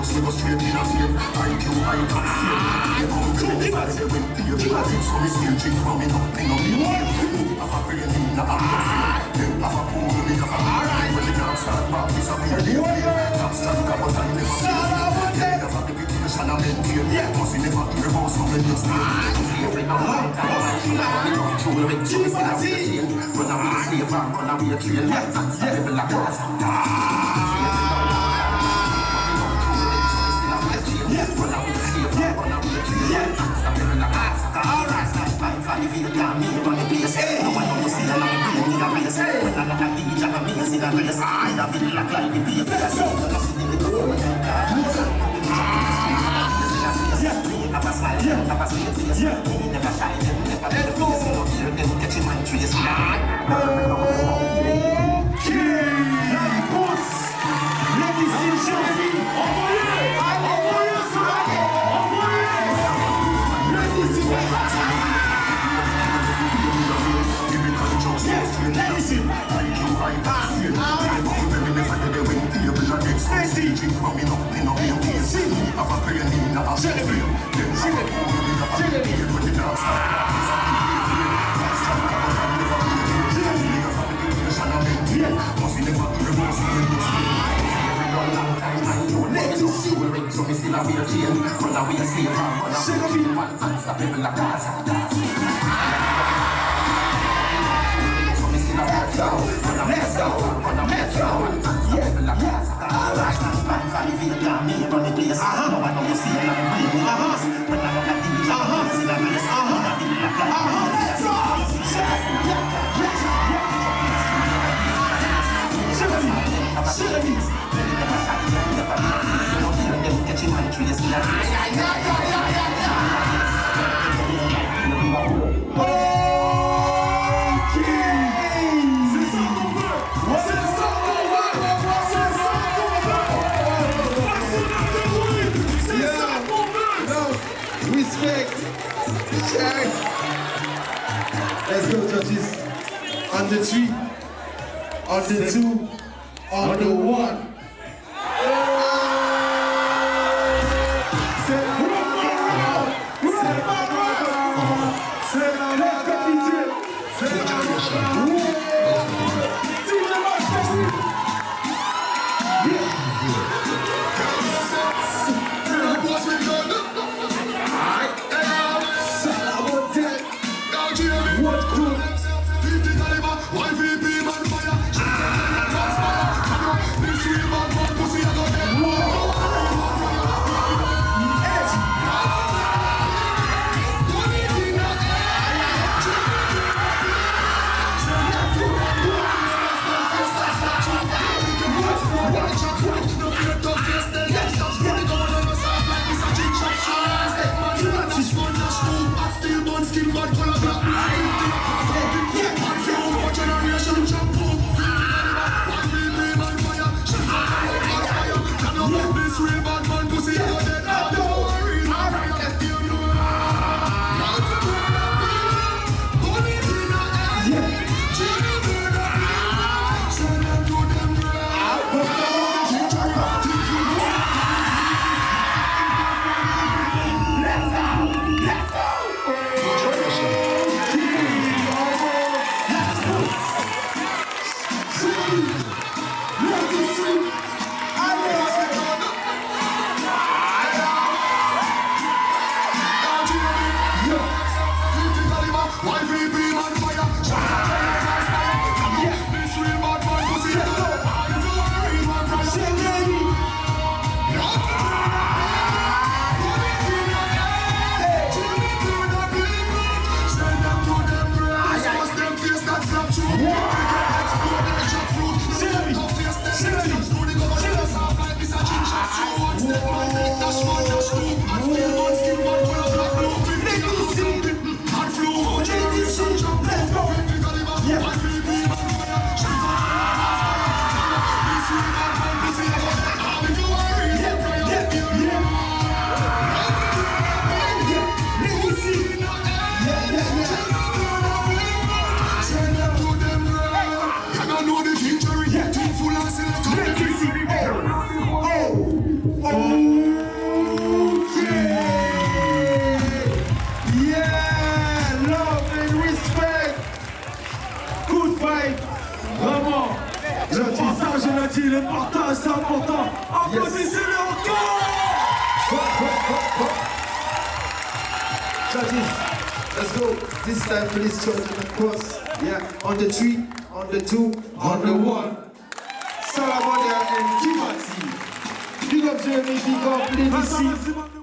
drugs, we go straight in a flame. IQ, I got fear. They come to me, but they went to your team. So we still drink from me, nothing on me. Have a brain in the atmosphere. Then have a pool, we have a alright. When the dogs start back, disappear. Dogs start to come out and never feel. They never have the reputation of maintain. Must never hear about something you stay. Every now and then, I love jewelry. So we still have the chain. Run away slave and run away train. Unstoppable like us. So we still have a chain, run away a slave, run away a man, unstoppable like Gaza. So we still have a down, run away a slave, run away a man, unstoppable like Gaza. Man, value for the damn me, run the place. No one know you see another way in the place. When I look at the DJ, I'm in the place. Run a feel like Respect. Check. Let's go, judges. On the 3, on the 2, on the 1. What cool? l'a dit, le partage c'est important. Applaudissez-le encore. Judges, let's go. This time please judge on the cross. Yeah, on the 3, on the 2, on the 1. Salamonia and Kimati. Big up Jeremy, big up Lady C.